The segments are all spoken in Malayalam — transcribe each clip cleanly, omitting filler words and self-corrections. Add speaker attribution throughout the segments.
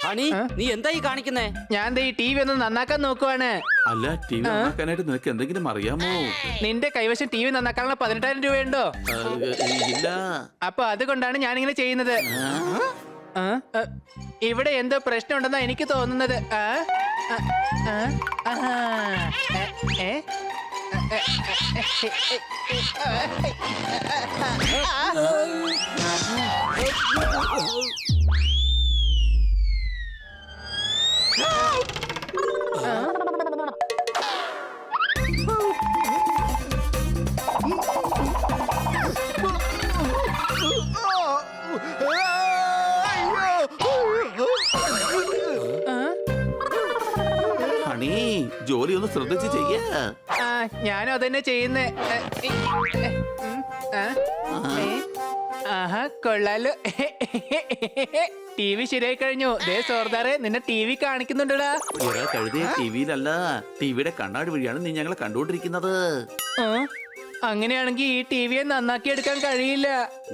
Speaker 1: ഹണി, നീ എന്തായി കാണിക്കുന്നേ?
Speaker 2: ഞാൻ ഈ ടി വി ഒന്ന് നന്നാക്കാൻ നോക്കുവാണ്.
Speaker 3: അല്ല, ടി വി നന്നാക്കാനായിട്ട് നിനക്ക് എന്തെങ്കിലും അറിയാമോ?
Speaker 2: നിന്റെ കൈവശം ടി വി നന്നാക്കാനുള്ള 18,000 രൂപയുണ്ടോ?
Speaker 3: ഇല്ല.
Speaker 2: അപ്പൊ അതുകൊണ്ടാണ് ഞാനിങ്ങനെ ചെയ്യുന്നത്. ഇവിടെ എന്തോ പ്രശ്നമുണ്ടെന്നാ എനിക്ക് തോന്നുന്നത്.
Speaker 3: ഹണി, ജോലി ഒന്ന് ശ്രദ്ധിച്ച് ചെയ്യ.
Speaker 2: ഞാനും അതന്നെ ചെയ്യുന്നേ. ആഹാ, കൊള്ളാലോ. ടി വി ശരിയായി കഴിഞ്ഞു. ദേ സോർദാറെ, നിന്നെ ടി വി കാണിക്കുന്നുണ്ടടാ.
Speaker 3: കഴുതേ, ടിവിയിലല്ല, ടിവിയുടെ കണ്ണാടി വഴിയാണ് നീ ഞങ്ങളെ കണ്ടുകൊണ്ടിരിക്കുന്നത്.
Speaker 2: അങ്ങനെയാണെങ്കിൽ ഈ ടി വിയെ നന്നാക്കി എടുക്കാൻ കഴിയില്ല.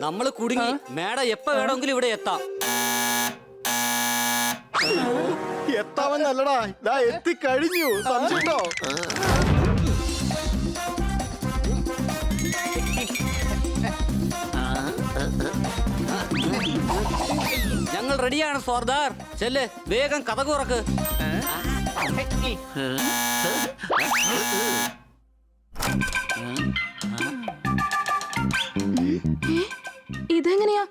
Speaker 1: നമ്മള് കുടുങ്ങി. മേഡം എപ്പോ വേണമെങ്കിലും ഇവിടെ എത്താം.
Speaker 4: എത്താമെന്നല്ലടാ, ഇതാ എത്തിക്കഴിഞ്ഞു. സംശയമുണ്ടോ?
Speaker 1: ഞങ്ങൾ റെഡിയാണ് സോർദാർ. ചെല്ല്, വേഗം കഥ തുറക്ക്.
Speaker 5: ഇതെങ്ങനെയാ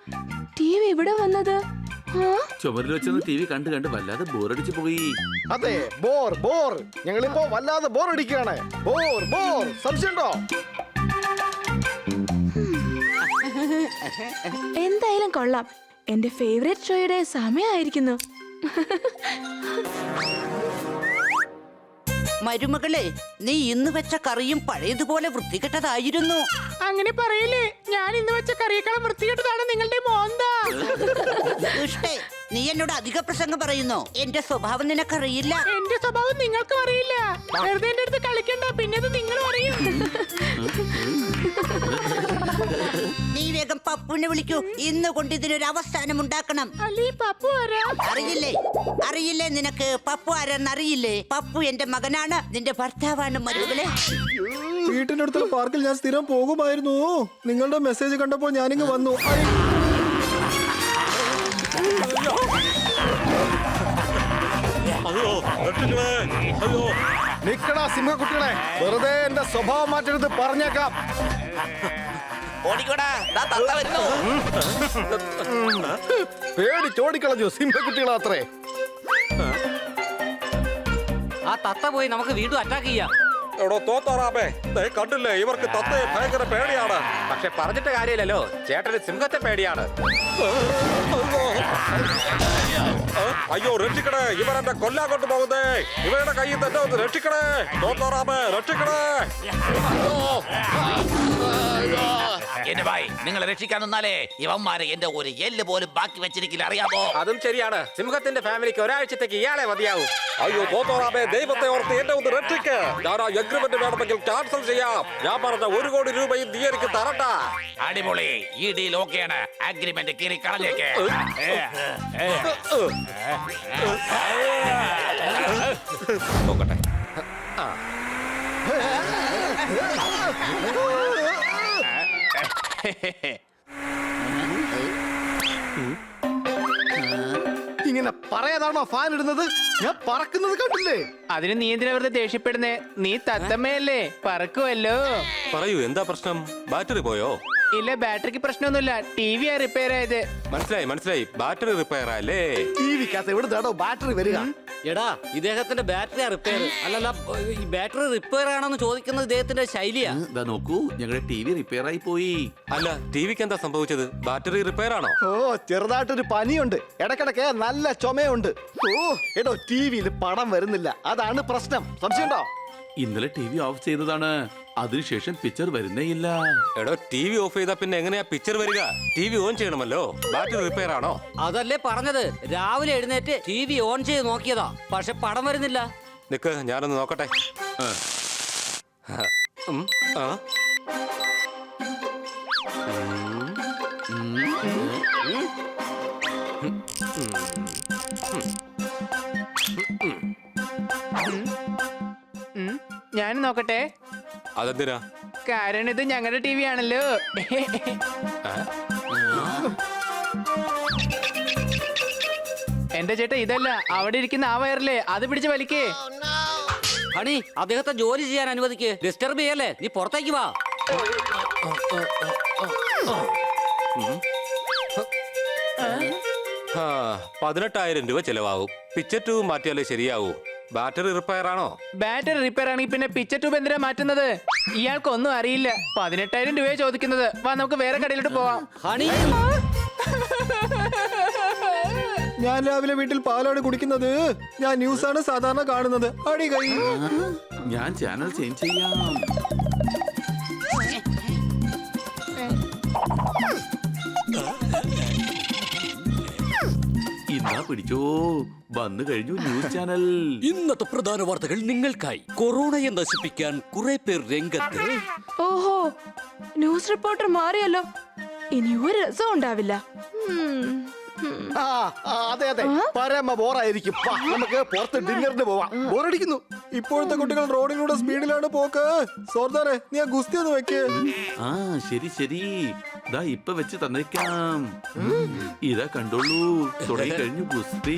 Speaker 5: ടി വി ഇവിടെ വന്നത്?
Speaker 3: ചുമരിൽ വെച്ചൊന്ന് ടി വി കണ്ട് കണ്ട് വല്ലാതെ ബോറടിച്ചു പോയി.
Speaker 4: അതെ, ബോർ. ഞങ്ങളിപ്പോ വല്ലാതെ ബോറടിക്കുകയാണ്. ബോർ. സംശയമുണ്ടോ?
Speaker 5: എന്തായാലും കൊള്ളാം. എന്റെ ഫേവറേറ്റ് ഷോയുടെ സമയമായിരിക്കുന്നു.
Speaker 6: മരുമകളെ, നീ ഇന്ന് വെച്ച കറിയും പഴയതുപോലെ വൃത്തികെട്ടതായിരുന്നു.
Speaker 2: അങ്ങനെ പറയില്ലേ. ഞാൻ ഇന്ന് വെച്ച കറിയേക്കാളും വൃത്തികെട്ടതാണ് നിങ്ങളുടെ മോന്ത.
Speaker 6: ദുഷ്ടേ, നീ എന്നോട് അധിക പ്രസംഗം പറയുന്നു. എന്റെ സ്വഭാവം നിനക്കറിയില്ല.
Speaker 2: എന്റെ സ്വഭാവം നിങ്ങൾക്കും അറിയില്ല. വെറുതെ എന്റെ അടുത്ത് കളിക്കണ്ട, പിന്നെ അത് നിങ്ങളും അറിയും.
Speaker 6: നീ വേഗം പപ്പുവിനെ വിളിക്കൂ. ഇന്ന് കൊണ്ട് ഇതിനൊരു അവസാനം ഉണ്ടാക്കണം.
Speaker 2: അല്ലേ പപ്പു ആരാ?
Speaker 6: അറിയില്ലേ നിനക്ക്? പപ്പു ആരെന്നറിയില്ലേ? പപ്പു എന്റെ മകനാണ്, നിന്റെ ഭർത്താവാണ് മരുമകളെ.
Speaker 4: വീട്ടിന്റെ അടുത്തുള്ള പാർക്കിൽ ഞാൻ സ്ഥിരം പോകുമായിരുന്നു. നിങ്ങളുടെ മെസ്സേജ് കണ്ടപ്പോൾ ഞാനിങ്ങ് വന്നു. നിക്കടാ സിംഹക്കുട്ടികളെ, വെറുതെ എന്റെ സ്വഭാവം മാറ്റരുത്, പറഞ്ഞേക്കാം. പേടിച്ചോടിക്കളഞ്ഞു സിംഹക്കുട്ടികളാത്രേ.
Speaker 1: ആ തത്ത പോയി നമുക്ക് വീണ്ടും അറ്റാക്ക് ചെയ്യാം.
Speaker 7: എടോ തോത്താറാമേ, കണ്ടില്ലേ, ഇവർക്ക് തത്തയെ ഭയങ്കര പേടിയാണ്.
Speaker 8: പക്ഷെ പറഞ്ഞിട്ട് കാര്യമില്ലല്ലോ, ചേട്ടന് സിംഹത്തെ പേടിയാണ്.
Speaker 7: അയ്യോ, രക്ഷിക്കണേ, ഇവരെന്നെ കൊല്ലാൻ കൊണ്ടു പോകുന്നേ. ഇവരുടെ കയ്യിൽ തന്നെ ഒന്ന് രക്ഷിക്കണേ. തോത്താറാമേ, രക്ഷിക്കണേ.
Speaker 9: എന്റെ ഭായി, നിങ്ങളെ രക്ഷിക്കാൻ നിന്നാലേ ഇവന്മാരെ എന്റെ ഒരു എല്ല് പോലും ബാക്കി വെച്ചിരിക്കില്ല, അറിയാമോ?
Speaker 8: അതും ശരിയാണ്. സിംഹത്തിന്റെ ഫാമിലിക്ക് ഒരാഴ്ചത്തേക്ക് ഇയാളെ മതിയാവും.
Speaker 7: അയ്യോ തോത്താറാമേ, ദൈവത്തെ ഓർത്ത് എന്നെ ഒന്ന് രക്ഷിക്ക്. ഞാൻ ആ എഗ്രിമെന്റ് വേണമെങ്കിൽ ക്യാൻസൽ ചെയ്യാം. ഞാൻ പറഞ്ഞ 1 കോടി രൂപയും നീ എനിക്ക് തരണ്ട.
Speaker 9: അടിപൊളി, ഈ ഡീൽ ഓക്കെയാണ്. അഗ്രിമെന്റ് കീറി കളഞ്ഞേക്ക്.
Speaker 8: നോക്കട്ടെ.
Speaker 4: ഇങ്ങനെ പറയാതാണോ ഫാൻ ഇടുന്നത്? ഞാൻ പറക്കുന്നത് കണ്ടില്ലേ?
Speaker 2: അതിന് നീ എന്തിനാ വെറുതെ ദേഷ്യപ്പെടുന്നേ? നീ തത്തമ്മയല്ലേ, പറക്കുമല്ലോ.
Speaker 7: പറയൂ, എന്താ പ്രശ്നം? ബാറ്ററി പോയോ?
Speaker 2: ഇല്ല, ബാറ്ററിക്ക് പ്രശ്നമൊന്നുമില്ല. ടി വി ആ റിപ്പയർ ആയത്.
Speaker 7: മനസ്സിലായി. ബാറ്ററി റിപ്പയർ ആയല്ലേ?
Speaker 4: ടിവിക്കകത്ത് എവിടുന്നാണോ ബാറ്ററി വരിക?
Speaker 1: എടാ, ഇദ്ദേഹത്തിന്റെ ബാറ്ററി റിപ്പയർ അല്ലല്ല, ഈ ബാറ്ററി റിപ്പയർ ആണെന്ന് ചോദിക്കുന്നത് ഇദ്ദേഹത്തിന്റെ ശൈലിയാ.
Speaker 3: നോക്കൂ, ഞങ്ങളുടെ ടി വി റിപ്പയർ ആയി പോയി.
Speaker 7: അല്ല, ടിവിക്ക് എന്താ സംഭവിച്ചത്? ബാറ്ററി റിപ്പയർ ആണോ?
Speaker 4: ഓ, ചെറുതായിട്ടൊരു പനിയുണ്ട്, ഇടക്കിടക്ക് നല്ല ചുമയുണ്ട്. ഓ എടോ, ടിവിയിൽ പടം വരുന്നില്ല, അതാണ് പ്രശ്നം. സംശയമുണ്ടോ?
Speaker 3: ഇന്നലെ ടി വി ഓഫ് ചെയ്തതാണ്, അതിനുശേഷം പിക്ചർ വരുന്നേയില്ല.
Speaker 7: എടോ, ടി വി ഓഫ് ചെയ്താ പിന്നെ എങ്ങനെയാ പിക്ചർ വരിക? ടി വി ഓൺ ചെയ്യണമല്ലോ. ബാറ്ററി റിപ്പയർ ആണോ?
Speaker 1: അതല്ലേ പറഞ്ഞത്. രാവിലെ എഴുന്നേറ്റ് ടി വി ഓൺ ചെയ്ത് നോക്കിയതാ, പക്ഷെ പടം വരുന്നില്ല.
Speaker 7: നിക്ക്, ഞാനൊന്ന് നോക്കട്ടെ.
Speaker 2: ഞാൻ നോക്കട്ടെ.
Speaker 7: അതെന്തിനാ?
Speaker 2: കാരണം ഇത് ഞങ്ങളുടെ ടി വി ആണല്ലോ. എന്റെ ചേട്ടാ ഇതല്ല, അവിടെ ഇരിക്കുന്ന ആ വയറില്ലേ, അത് പിടിച്ച് വലിക്കേ.
Speaker 1: ഹണി അദ്ദേഹത്തെ ജോലി ചെയ്യാൻ അനുവദിക്ക്. ഡിസ്റ്റർബ് ചെയ്യല്ലേ, നീ പുറത്തേക്ക് വാ.
Speaker 7: ആ, 18,000 രൂപ ചെലവാകും. പിക്ചർ ട്യൂബ് മാറ്റിയാലേ ശരിയാവൂ. ബാറ്ററി റിപ്പയർ ആണോ?
Speaker 2: ബാറ്ററി റിപ്പയർ ആണെങ്കിൽ പിന്നെ പിക്ചർ ട്യൂബ് എന്തിനാ മാറ്റുന്നത്? ഇയാൾക്കൊന്നും അറിയില്ല. 18,000 രൂപയെ ചോദിക്കുന്നത്. വാ നമുക്ക് വേറെ കടയിലോട്ട് പോവാം.
Speaker 1: ഹണി
Speaker 10: ഞാൻ രാവിലെ വീട്ടിൽ പാലാണ് കുടിക്കുന്നത്. ഞാൻ ന്യൂസാണ് സാധാരണ കാണുന്നത്. അടി കൈ.
Speaker 3: ഞാൻ ചാനൽ ചേഞ്ച് ചെയ്യാം. ഇന്നാ പിടിച്ചോ, വന്നു കഴിഞ്ഞു ന്യൂസ് ചാനൽ.
Speaker 1: ഇന്നത്തെ പ്രധാന വാർത്തകൾ നിങ്ങൾക്കായി. കൊറോണയെ നശിപ്പിക്കാൻ കുറെ പേർ രംഗത്ത്.
Speaker 5: ഓഹോ, ന്യൂസ് റിപ്പോർട്ടർ മാറിയല്ലോ. ഇനി ഒരു രസം ഉണ്ടാവില്ല.
Speaker 4: ആ, അതെ അതെ, പരമ ബോറായിരിക്കും. വാ, നമുക്ക് പുറത്ത് ഡിന്നറിന് പോവാം.
Speaker 10: ബോറടിക്കുന്നു. ഇപ്പോഴത്തെ കുട്ടികൾ റോഡിലൂടെ സ്പീഡിലാണ് പോക്ക്. സോർദാറെ, നീ ആ ഗുസ്തി ഒന്ന് വെക്ക്.
Speaker 3: ആ ശരി ശരി, ദാ ഇപ്പൊ വെച്ച് തന്നേക്കാം. ഇതാ കണ്ടോളൂ, തുടങ്ങി കഴിഞ്ഞു ഗുസ്തി.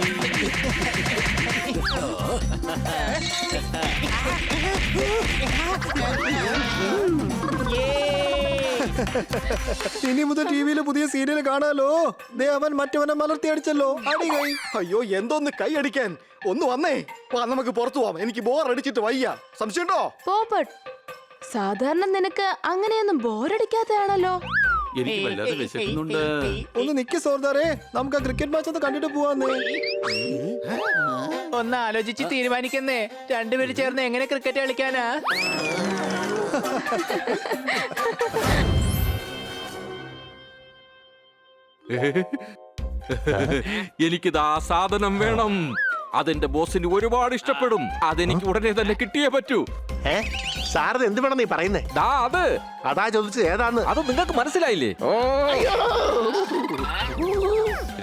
Speaker 10: ഇനി മുതൽ ടിവിയില് പുതിയ സീരിയൽ കാണാലോ. ദേ അവൻ മറ്റവനെ മലർത്തി അടിച്ചല്ലോ. അടി കൈ.
Speaker 4: അയ്യോ, എന്തോന്ന് കൈ അടിക്കാൻ. ഒന്ന് വന്നേ. വാ, നമുക്ക് പുറത്തു പോവാം. എനിക്ക് ബോറടിച്ചിട്ട് വയ്യ. സംശയമുണ്ടോ?
Speaker 5: പോപ്പട്ട്, സാധാരണ നിനക്ക് അങ്ങനെയൊന്നും ബോറടിക്കാത്തതാണല്ലോ.
Speaker 3: എനിക്ക് വല്ലാതെ വിശക്കുന്നുണ്ട്.
Speaker 10: ഒന്ന് നിക്ക് സോർദാറെ, നമുക്ക് ആ ക്രിക്കറ്റ് മാച്ച് ഒന്ന് കണ്ടിട്ട് പോവാന്നേ.
Speaker 2: ഒന്ന് ആലോചിച്ച് തീരുമാനിക്കുന്നേ. രണ്ടുപേര് ചേർന്ന് എങ്ങനെ ക്രിക്കറ്റ് കളിക്കാനാ?
Speaker 7: എനിക്കിത് ആ സാധനം വേണം. അതെന്റെ ബോസിന് ഒരുപാട് ഇഷ്ടപ്പെടും. അതെനിക്ക് ഉടനെ തന്നെ കിട്ടിയേ പറ്റൂ.
Speaker 11: സാറിന് എന്ത് വേണം നീ പറയുന്നേ?
Speaker 7: ദാ അത്,
Speaker 11: അതാ ചോദിച്ചത് ഏതാന്ന്.
Speaker 7: അത് നിങ്ങൾക്ക് മനസ്സിലായില്ലേ? ഓ,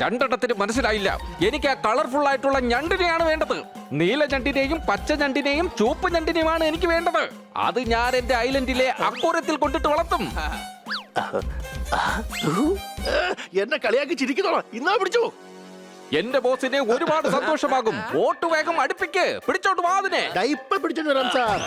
Speaker 7: രണ്ടെണ്ണത്തിന് മനസ്സിലായില്ല. എനിക്ക് ആ കളർഫുൾ ആയിട്ടുള്ള ഞണ്ടിനെയാണ് വേണ്ടത്. നീല ഞണ്ടിനെയും പച്ച ഞണ്ടിനെയും ചുവപ്പ് ഞണ്ടിനെയുമാണ് എനിക്ക് വേണ്ടത്. അത് ഞാൻ എന്റെ ഐലൻഡിലെ അക്വാറിയത്തിൽ കൊണ്ടിട്ട് വളർത്തും.
Speaker 11: എന്നെ കളിയാക്കി ചിരിക്കുന്നോ? ഇന്നാ പിടിച്ചോ.
Speaker 7: എന്റെ ബോസിനെ ഒരുപാട് സന്തോഷമാകും. വോട്ട് വേഗം അടുപ്പിക്ക്. പിടിച്ചോട്ട് വാ അതിനെ.
Speaker 11: ഇപ്പൊ പിടിച്ചോണ്ട് വരാം സാർ.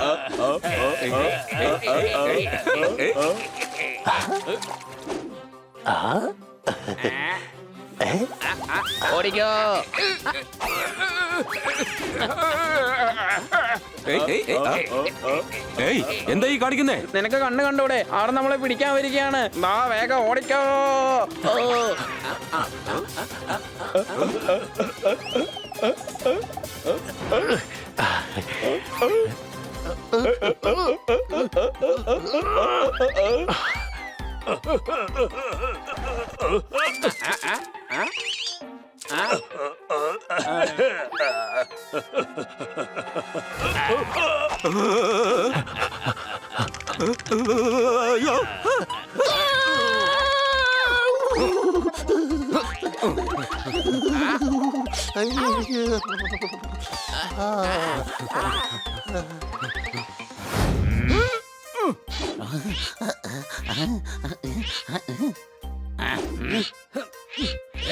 Speaker 2: ഓടിക്കോ.
Speaker 7: എന്താ ഈ കാണിക്കുന്നേ?
Speaker 2: നിനക്ക് കണ്ണ് കണ്ടൂടെ? അവിടെ നമ്മളെ പിടിക്കാൻ വരികയാണ്. വാ വേഗം ഓടിക്കോ.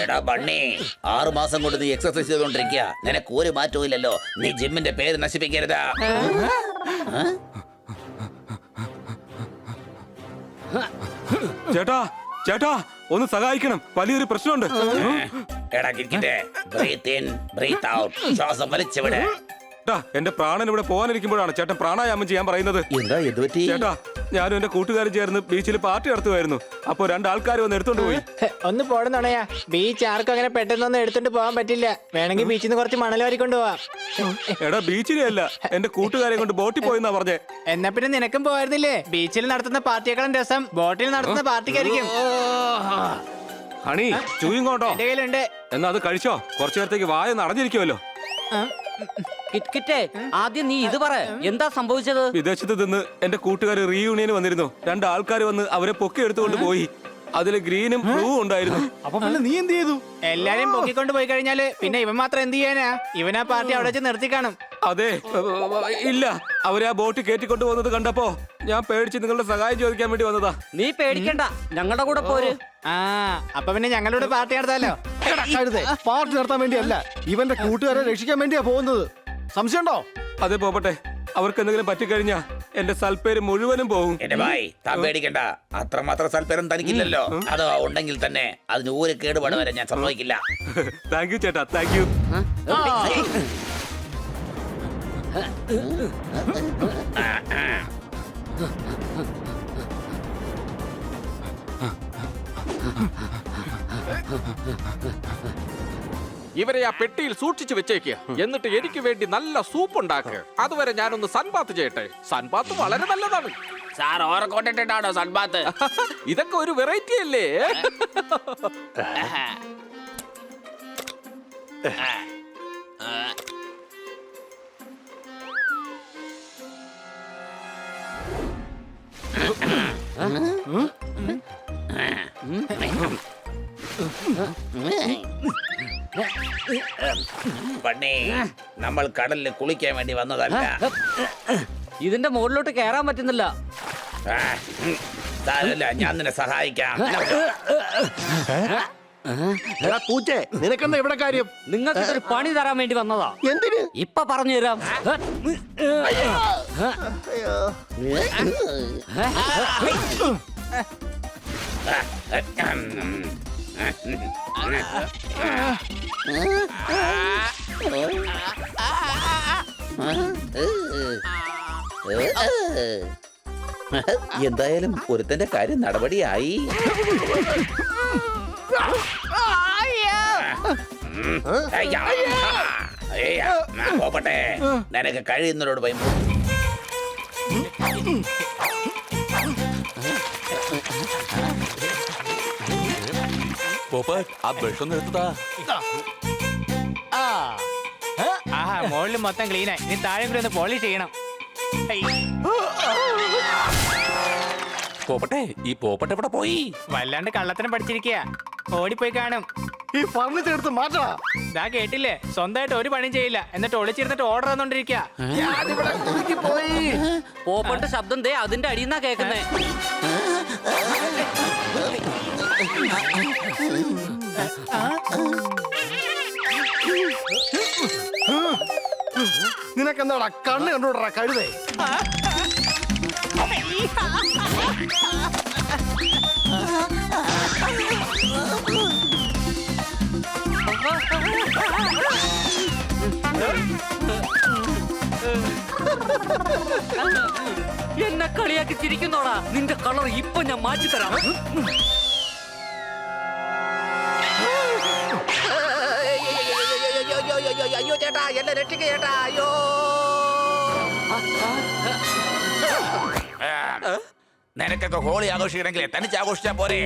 Speaker 9: എടാ ബണ്ണി, 6 മാസം കൊണ്ട് നീ എക്സർസൈസ് ചെയ്തോണ്ടിരിക്കുക. നിനക്ക് ഒരു മാറ്റവും ഇല്ലല്ലോ. നീ ജിമ്മിന്റെ പേര് നശിപ്പിക്കരുതാ.
Speaker 7: ചേട്ടാ ചേട്ടാ, ഒന്ന് സഹായിക്കണം. വലിയൊരു പ്രശ്നമുണ്ട്.
Speaker 9: എടാ കിരിക്കിട്ടെ, ബ്രീത്ത് ഇൻ ബ്രീത്ത് ഔട്ട്. ശ്വാസം വലിച്ചുവിട്.
Speaker 7: എന്റെ പ്രാണൻ ഇവിടെ പോകാനിരിക്കുമ്പോഴാണ് ചേട്ടൻ പ്രാണായാമം ചെയ്യാൻ പറയുന്നത്.
Speaker 9: എന്താ ഇത് പറ്റി?
Speaker 7: ചേട്ടാ, ഞാനും എന്റെ കൂട്ടുകാരും ചേർന്ന് ബീച്ചിൽ പാർട്ടി നടത്തുമായിരുന്നു. അപ്പൊ 2 ആൾക്കാർ വന്ന് എടുത്തോണ്ട് പോയി.
Speaker 2: ഒന്ന് പോടുന്നുണയാ. ബീച്ച് ആർക്കും അങ്ങനെ പെട്ടെന്നൊന്നും എടുത്തോണ്ട് പോകാൻ പറ്റില്ല. വേണമെങ്കിൽ ബീച്ചിൽ നിന്ന് കുറച്ച് മണൽ വാരിക്കൊണ്ട് പോവാം.
Speaker 7: എടാ, ബീച്ചിലെ അല്ല, എന്റെ കൂട്ടുകാരെ കൊണ്ട് ബോട്ടിൽ പോയെന്നാ പറഞ്ഞേ.
Speaker 2: എന്നാ പിന്നെ നിനക്കും പോയിരുന്നില്ലേ? ബീച്ചിൽ നടത്തുന്ന പാർട്ടിയേക്കാളും രസം ബോട്ടിൽ നടത്തുന്ന പാർട്ടിക്കായിരിക്കും.
Speaker 7: ഹണി, ചൂയും കൊണ്ടോ?
Speaker 2: എന്റെ കയ്യിലുണ്ട്.
Speaker 7: എന്നാ അത് കഴിച്ചോ. കുറച്ചു നേരത്തേക്ക് വായ നടഞ്ഞിരിക്കുമല്ലോ.
Speaker 1: കിറ്റ്കിറ്റേ, ആദ്യം നീ ഇത് പറ, എന്താ സംഭവിച്ചത്?
Speaker 7: വിദേശത്ത് നിന്ന് എന്റെ കൂട്ടുകാർ റീയൂണിയന് വന്നിരുന്നു. 2 ആൾക്കാർ വന്ന് അവരെ പൊക്കി എടുത്തുകൊണ്ട് പോയി.
Speaker 8: അതില് ഗ്രീനും ബ്ലൂ ഉണ്ടായിരുന്നു.
Speaker 4: അപ്പൊ പിന്നെ നീ എന്ത് ചെയ്തു?
Speaker 2: എല്ലാരും പൊക്കിക്കൊണ്ട് പോയി കഴിഞ്ഞാല് പിന്നെ ഇവൻ മാത്രം എന്ത് ചെയ്യാനാ? ഇവനാ പാർട്ടി അവിടെ വെച്ച് നിർത്തി കാണും.
Speaker 8: അതെ, ഇല്ല, അവരെ ആ ബോട്ട് കയറ്റിക്കൊണ്ട് പോകുന്നത് കണ്ടപ്പോ ഞാൻ പേടിച്ച് നിങ്ങളുടെ സഹായം ചോദിക്കാൻ വേണ്ടി വന്നതാ.
Speaker 1: നീ പേടിക്കണ്ട, ഞങ്ങളുടെ കൂടെ പോര്.
Speaker 2: ആ അപ്പൊ പിന്നെ ഞങ്ങളുടെ പാർട്ടി നടത്താലോ?
Speaker 4: പാർട്ടി നടത്താൻ വേണ്ടിയല്ല, ഇവന്റെ കൂട്ടുകാരെ രക്ഷിക്കാൻ വേണ്ടിയാ പോകുന്നത്. സംശയമുണ്ടോ?
Speaker 8: അതെ പോപ്പട്ടെ, അവർക്ക് എന്തെങ്കിലും പറ്റിക്കഴിഞ്ഞാ എന്റെ സൽപ്പേര് മുഴുവനും പോകും.
Speaker 9: എന്റെ ഭായ്, താൻ പേടിക്കണ്ട. അത്രമാത്രം സൽപ്പേരം തനിക്കില്ലല്ലോ. അതോ ഉണ്ടെങ്കിൽ തന്നെ അതിന് ഒരു കേടുപാട് വരെ ഞാൻ സമ്മതിക്കില്ല.
Speaker 8: താങ്ക് യു ചേട്ടാ, താങ്ക് യു.
Speaker 7: ഇവരെ ആ പെട്ടിയിൽ സൂക്ഷിച്ചു വെച്ചേക്കുക. എന്നിട്ട് എനിക്ക് വേണ്ടി നല്ല സൂപ്പ് ഉണ്ടാക്കുക. അതുവരെ ഞാനൊന്ന് സൺബാത്ത് ചെയ്യട്ടെ. സൺബാത്ത് വളരെ നല്ലതാണ്.
Speaker 9: സാർ ഓർക്കൊണ്ടിട്ടാണോ സൺബാത്ത്?
Speaker 7: ഇതൊക്കെ ഒരു വെറൈറ്റി അല്ലേ?
Speaker 9: പണി, നമ്മൾ കടലിൽ കുളിക്കാൻ വേണ്ടി വന്നതല്ല.
Speaker 1: ഇതിന്റെ മുകളിലോട്ട് കയറാൻ പറ്റുന്നില്ല.
Speaker 9: സാരമില്ല, ഞാൻ നിന്നെ സഹായിക്കാം.
Speaker 11: പൂച്ചേ, നിനക്കെന്താ ഇവിടെ കാര്യം?
Speaker 1: നിങ്ങൾക്ക് ഒരു പണി തരാൻ വേണ്ടി വന്നതാ.
Speaker 11: എന്തിന്?
Speaker 1: ഇപ്പൊ പറഞ്ഞു തരാം.
Speaker 9: എന്തായാലും ഒരുത്തന്റെ കാര്യം നടപടിയായി. പോട്ടെ, നിനക്ക് കഴിയുന്നവരോട് പോയി.
Speaker 3: ആ ബ്രഷ് ഒന്ന് എടുത്തതാ.
Speaker 2: ആഹാ, മുകളിൽ മൊത്തം ക്ലീനായി. നീ താഴെ കൂടി ഒന്ന് പോളിഷ് ചെയ്യണം.
Speaker 3: പോപ്പട്ടെ, ഈ പോപ്പട്ടെ എവിടെ പോയി?
Speaker 2: വല്ലാണ്ട് കള്ളത്തിനും പഠിച്ചിരിക്കുക. ഓടിപ്പോയി കാണും.
Speaker 4: ഈ ഫർണിച്ചർ എടുത്ത് മാറ്റാ.
Speaker 2: ഇതാ കേട്ടില്ലേ, സ്വന്തമായിട്ട് ഒരു പണിയും ചെയ്യില്ല, എന്നിട്ട് ഒളിച്ചിരുന്നിട്ട് ഓർഡർ തന്നോണ്ടിരിക്കുക.
Speaker 1: പോപ്പട്ട് ശബ്ദം ദേ അതിന്റെ അടിയുന്നാ കേക്കുന്നേ.
Speaker 4: നിനക്കെന്താടാ കണ്ണ് കണ്ടോടാ കഴുതേ?
Speaker 1: എന്നെ കളിയാക്കി ചിരിക്കുന്നോടാ. നിന്റെ കളർ ഇപ്പൊ ഞാൻ മാറ്റിത്തരാം.
Speaker 9: അയ്യോ ചേട്ടാ, എന്നെ രക്ഷിക്കുക ചേട്ടാ. അയ്യോ, നിനക്കൊക്കെ ഹോളി ആഘോഷിക്കണമെങ്കിൽ തനിച്ച് ആഘോഷിച്ചാ പോരെ.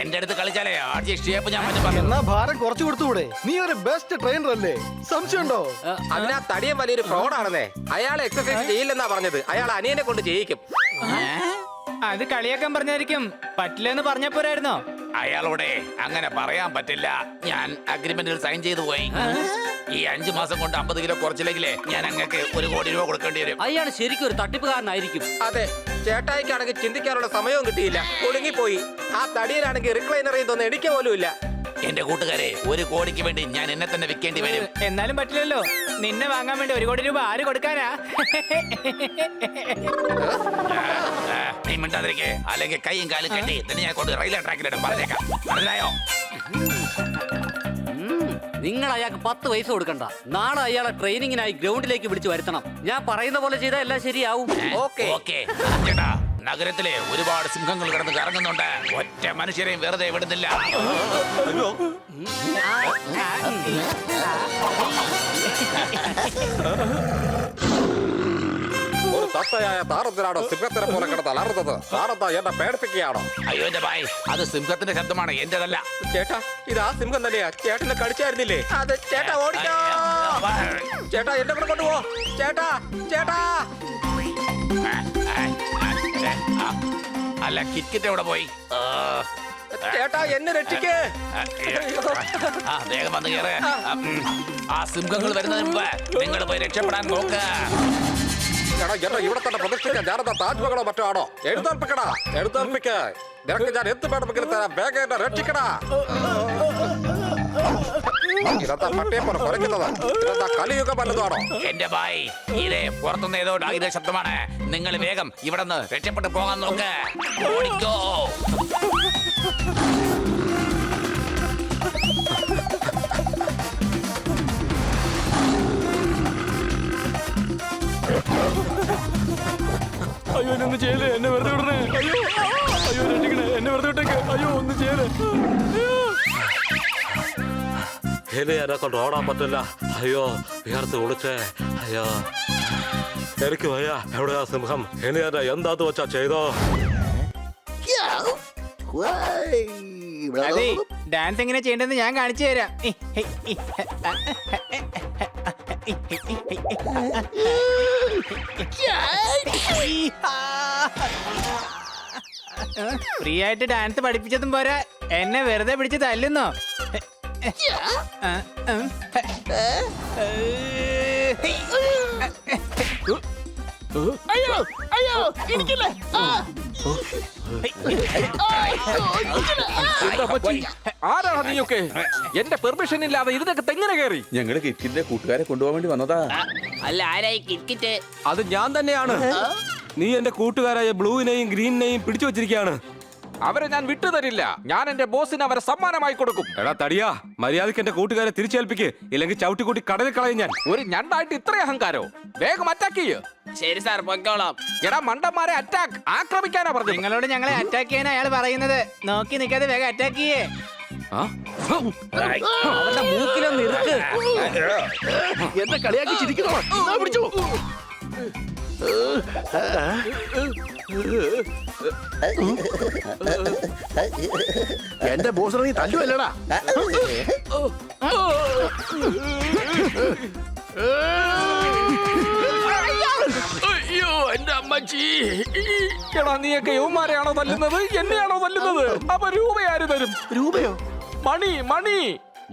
Speaker 9: എന്റെ അടുത്ത് കളിച്ചാലേ ആദ്യ ഷേപ്പ് ഞാൻ മാറ്റി പറഞ്ഞു.
Speaker 4: എന്നാ ഭാരം കുറച്ചു കൊടുത്തുകൂടെ? നീ ഒരു ബെസ്റ്റ് ട്രെയിനർ അല്ലേ? സംശയമുണ്ടോ?
Speaker 8: അതിനാ തടിയൻ വലിയൊരു ഫ്രോഡാണെന്നേ. അയാൾ എക്സസൈസ് ചെയ്യില്ലെന്നാ പറഞ്ഞത്. അയാൾ അനിയനെ കൊണ്ട് ചെയ്യിക്കും.
Speaker 2: അത് കളിയാക്കാൻ പറഞ്ഞായിരിക്കും. പറ്റില്ലെന്ന് പറഞ്ഞ പോരായിരുന്നോ?
Speaker 9: അയാളോടെ അങ്ങനെ പറയാൻ പറ്റില്ല. ഞാൻ അഗ്രിമെന്റിൽ സൈൻ ചെയ്തു പോയി. ഈ 5 മാസം കൊണ്ട് 50 കിലോ കുറച്ചില്ലെങ്കിലേ ഞാൻ അങ്ങക്ക് 1 കോടി രൂപ കൊടുക്കേണ്ടി വരും.
Speaker 1: അയാൾ ശരിക്കും ഒരു തട്ടിപ്പുകാരനായിരിക്കും.
Speaker 8: അതെ, ചേട്ടായിക്കാണെങ്കിൽ ചിന്തിക്കാനുള്ള സമയവും കിട്ടിയില്ല, ഒടുങ്ങിപ്പോയി. ആ തടിയനാണെങ്കിൽ റിക്ലൈനർ ചെയ്തൊന്നും എണിക്ക പോലും ഇല്ല.
Speaker 9: എന്റെ കൂട്ടുകാരെ, 1 കോടിക്ക് വേണ്ടി ഞാൻ എന്നെ തന്നെ വിൽക്കേണ്ടി വരും.
Speaker 2: എന്നാലും പറ്റില്ലല്ലോ. നിന്നെ വാങ്ങാൻ വേണ്ടി 1 കോടി രൂപ ആര് കൊടുക്കാനാ?
Speaker 9: നീ മിണ്ടാതിരിക്കേ, അല്ലെങ്കിൽ കൈയും കാലും കെട്ടി തന്നെ ഞാൻ കൊണ്ട് റെയിൽവേ ട്രാക്കിലിടും. പറഞ്ഞേക്കാം, മനസ്സിലായോ?
Speaker 1: നിങ്ങൾ അയാൾക്ക് 10 പൈസ കൊടുക്കണ്ട. നാളെ അയാളെ ട്രെയിനിങ്ങിനായി ഗ്രൗണ്ടിലേക്ക് വിളിച്ചു വരുത്തണം. ഞാൻ പറയുന്ന പോലെ ചെയ്താൽ എല്ലാം ശരിയാവും.
Speaker 9: ഓക്കെ. ചേട്ടാ, നഗരത്തിലെ ഒരുപാട് സിംഹങ്ങൾ കിടന്ന് കറങ്ങുന്നുണ്ട്. ഒറ്റ മനുഷ്യരെയും വെറുതെ വിടുന്നില്ല.
Speaker 8: ഒരു തത്തയായ താറത്തിലാണോ സിംഹത്തിനെ പോലെ കിടന്ന് അലർന്നത്? താറത്ത എന്നെ പേടിപ്പിക്കുകയാണോ?
Speaker 9: അയ്യോ എന്റെ ഭായ്, അത് സിംഹത്തിന്റെ ശബ്ദമാണ്, എന്റേതല്ല.
Speaker 8: ചേട്ടാ, ഇത് ആ സിംഹം തന്നെയാ. ചേട്ടനെ കടിച്ചായിരുന്നില്ലേ? അത് ചേട്ടാ, ഓടിക്കോ ചേട്ടാ, എന്നെ കൂടെ കൊണ്ടുപോ ചേട്ടാ. ചേട്ടാ,
Speaker 9: അല്ല, കിറ്റ്കിറ്റ് എവിടെ പോയി?
Speaker 8: ചേട്ടാ എന്നെ രക്ഷിക്കേ.
Speaker 9: ആ വേഗം വന്ന് കയറ്. ആ സിംഹങ്ങൾ വരുന്നതിന് മുമ്പ് നിങ്ങൾ പോയി രക്ഷപ്പെടാൻ നോക്ക്.
Speaker 8: എടാ എന്നെ ഇവിടെ തന്നെ പ്രതിഷ്ഠിക്കാൻ ഞാനെന്താ താജ്മഹലോ മറ്റോ ആണോ? എഴുന്നേൽപ്പിക്കടാ, എഴുന്നേൽപ്പിക്ക്. നിനക്ക് ഞാൻ എന്ത് വേണമെങ്കിലും തരാം. വേഗം എന്നെ രക്ഷിക്കടാ. ഇതെന്താ പട്ടിയെ പോലെ കുറയ്ക്കുന്നത്? ഇതെന്താ കലിയുഗം വല്ലതാണോ?
Speaker 9: എന്റെ ബായ്, ഇതേ പുറത്തുനിന്ന് ഏതോ ആയുധ ശബ്ദമാണ്. നിങ്ങൾ വേഗം ഇവിടെ നിന്ന് രക്ഷപ്പെട്ട് പോകാൻ നോക്ക്. ഓടിക്കോ.
Speaker 10: അയ്യോ എന്നെ ചെയ്യലേ, എന്നെ വെറുതെ വിടണേ. അയ്യോ അയ്യോ രക്ഷിക്കണേ, എന്നെ വെറുതെ വിട്ടേക്ക്. അയ്യോ ഒന്നും ചെയ്യലേ.
Speaker 8: ഇനി എന്നെ കൊണ്ട് ഓടാൻ പറ്റില്ല. അയ്യോ വിയർത്ത് കുളിച്ചേ. അയ്യോ എനിക്ക് വയ്യ. എവിടെയാ സിംഹം? ഇനി എന്നെ എന്താന്ന് വെച്ചാ ചെയ്തോ?
Speaker 2: അതെ, ഡാൻസ് എങ്ങനെ ചെയ്യേണ്ടതെന്ന് ഞാൻ കാണിച്ചു തരാം. ഫ്രീ ആയിട്ട് ഡാൻസ് പഠിപ്പിച്ചതും പോരാ, എന്നെ വെറുതെ പിടിച്ച് തല്ലുന്നോ?
Speaker 11: അയ്യോ അയ്യോ എനിക്കില്ലേ.
Speaker 7: ആരാണ് നീയൊക്കെ? എന്റെ പെർമിഷൻ ഇല്ലാതെ ഇതിനകത്ത് എങ്ങനെ കയറി?
Speaker 3: ഞങ്ങള് കിറ്റിന്റെ കൂട്ടുകാരെ കൊണ്ടുപോകാൻ വേണ്ടി വന്നതാ.
Speaker 6: അല്ല ആരായി കിറ്റ്കിറ്റ്?
Speaker 8: അത് ഞാൻ തന്നെയാണ്. നീ എന്റെ കൂട്ടുകാരായ ബ്ലൂവിനെയും ഗ്രീനിനെയും പിടിച്ചു വെച്ചിരിക്കുകയാണ്.
Speaker 7: അവരെ ഞാൻ വിട്ടുതരില്ല. ഞാൻ എന്റെ ബോസിന് അവരെ സമ്മാനമായി കൊടുക്കും.
Speaker 8: എടാ തടിയാ, മര്യാദയ്ക്ക് എന്റെ കൂട്ടുകാരെ തിരിച്ചേൽപ്പിക്ക്. ഇല്ലെങ്കിൽ ചവിട്ടിക്കൂട്ടി കടലിൽ കളയും ഞാൻ.
Speaker 7: ഒരു ഞണ്ടായിട്ട് ഇത്ര അഹങ്കാരോ? വേഗം അറ്റാക്ക് ചെയ്യ്.
Speaker 6: ശരി സാർ പൊയ്ക്കോളാം.
Speaker 7: എടാ മണ്ടന്മാരെ അറ്റാക്ക്, ആക്രമിക്കാനാ പറഞ്ഞത്.
Speaker 2: നിങ്ങളോട് ഞങ്ങളെ അറ്റാക്ക് ചെയ്യാൻ അയാൾ പറയുന്നത്. നോക്കി നിൽക്കാതെ വേഗം അറ്റാക്ക് ചെയ്യേ.
Speaker 1: അവന്റെ മൂക്കിലൊന്ന് ഇറുക്ക്.
Speaker 11: എന്നെ കളിയാക്കി ചിരിക്കുന്നോ? എന്നാ പിടിച്ചു. എന്റെ ബോസിനെ നീ തല്ലുവല്ലടാ. അയ്യോ എന്റെ അമ്മച്ചി.
Speaker 7: എടാ നീയൊക്കെ യൗമാരെയാണോ തല്ലുന്നത്, എന്നെയാണോ തല്ലുന്നത്? അപ്പൊ രൂപ ആര് തരും?
Speaker 11: രൂപയോ?
Speaker 7: മണി മണി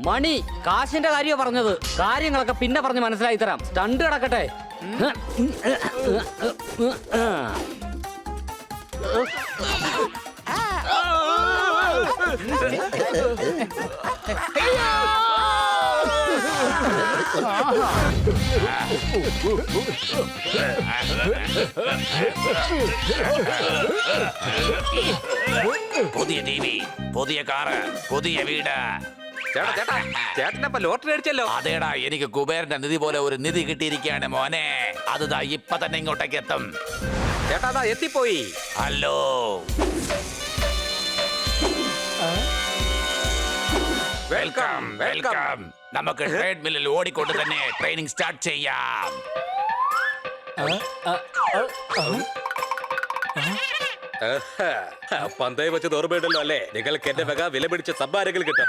Speaker 1: മണി കാശിന്റെ കാര്യമാണ് പറഞ്ഞത്. കാര്യങ്ങളൊക്കെ പിന്നെ പറഞ്ഞ് മനസ്സിലായി തരാം. സ്റ്റണ്ട് കിടക്കട്ടെ.
Speaker 9: പുതിയ ടി വി, പുതിയ കാറ്, പുതിയ വീട്.
Speaker 8: ചേട്ടാ ചേട്ടാ, ചേട്ടനപ്പ ലോട്ടറി അടിച്ചല്ലോ.
Speaker 9: അതേടാ, എനിക്ക് കുബേരന്റെ നിധി പോലെ ഒരു നിധി കിട്ടിയിരിക്കുകയാണ് മോനെ. അത് ദാ ഇപ്പൊ തന്നെ ഇങ്ങോട്ടേക്ക് എത്തും.
Speaker 8: ചേട്ടാ അതാ എത്തിപ്പോയി.
Speaker 9: ഹലോ. Welcome welcome. നമുക്ക് ട്രേഡ് മില്ലിൽ ഓടിക്കൊണ്ട് തന്നെ ട്രെയിനിങ് സ്റ്റാർട്ട് ചെയ്യാം.
Speaker 8: പന്തയം വെച്ച് ഓർമ്മയുണ്ടല്ലോ അല്ലേ? നിങ്ങൾക്ക് എന്റെ വക വില പിടിച്ച സമ്മാനങ്ങൾ കിട്ടും.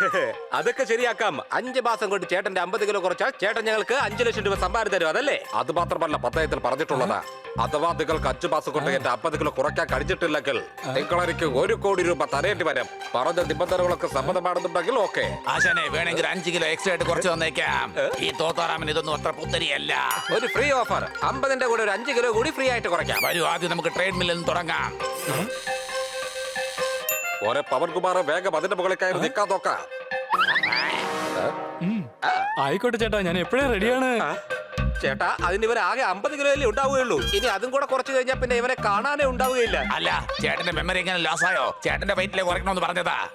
Speaker 8: അതൊക്കെ ശരിയാക്കാം. 5 മാസം കൊണ്ട് ചേട്ടന്റെ 50 കിലോ കുറച്ചാൽ ചേട്ടൻ ഞങ്ങൾക്ക് 5 ലക്ഷം രൂപ സമ്മാനം തരും. അതല്ലേ? അത് മാത്രമല്ല പന്തയത്തിൽ പറഞ്ഞിട്ടുള്ളതാ. അഥവാ നിങ്ങൾക്ക് 5 മാസം കൊണ്ട് എന്റെ 50 കിലോ കുറയ്ക്കാൻ കഴിഞ്ഞിട്ടില്ലെങ്കിൽ നിങ്ങൾ എനിക്ക് 1 കോടി രൂപ തരേണ്ടി വരും. പറഞ്ഞ നിബന്ധനകളൊക്കെ സമ്മതമാണെന്നുണ്ടെങ്കിൽ ഓക്കെ.
Speaker 9: ആശാനെ വേണമെങ്കിൽ 5 കിലോ എക്സ്ട്രാ ആയിട്ട് കുറച്ച് വന്നേക്കാം. ഈ തോത്താറാമിന് ഇതൊന്നും അത്ര പുത്തരിയല്ല.
Speaker 8: ഒരു ഫ്രീ ഓഫർ. 50ന്റെ കൂടെ ഒരു 5 കിലോ കൂടി ഫ്രീ ആയിട്ട് കുറയ്ക്കാം.
Speaker 9: വരൂ, ആദ്യം നമുക്ക് ട്രേഡ് മില്ലിൽ നിന്ന് തുടങ്ങാം.
Speaker 8: ഓരോ പവൻകുമാർ വേഗം അതിന്റെ മുകളിൽ കയറി നിൽക്കാൻ നോക്കാം.
Speaker 10: ആയിക്കോട്ടെ ചേട്ടാ, ഞാൻ എപ്പോഴും റെഡിയാണ്.
Speaker 8: ചേട്ടാ അതിന് ഇവരെ ആകെ 50 കിലോയിലേ ഉണ്ടാവുകയുള്ളൂ. ഇനി അതും കൂടെ കുറച്ച് കഴിഞ്ഞാൽ പിന്നെ ഇവരെ കാണാനേ ഉണ്ടാവുകയില്ല.
Speaker 9: അല്ല, ചേട്ടന്റെ മെമ്മറി എങ്ങനെ ലോസ് ആയോ? ചേട്ടന്റെ വെയിറ്റിലെ കുറയ്ക്കണമെന്ന് പറഞ്ഞതാ.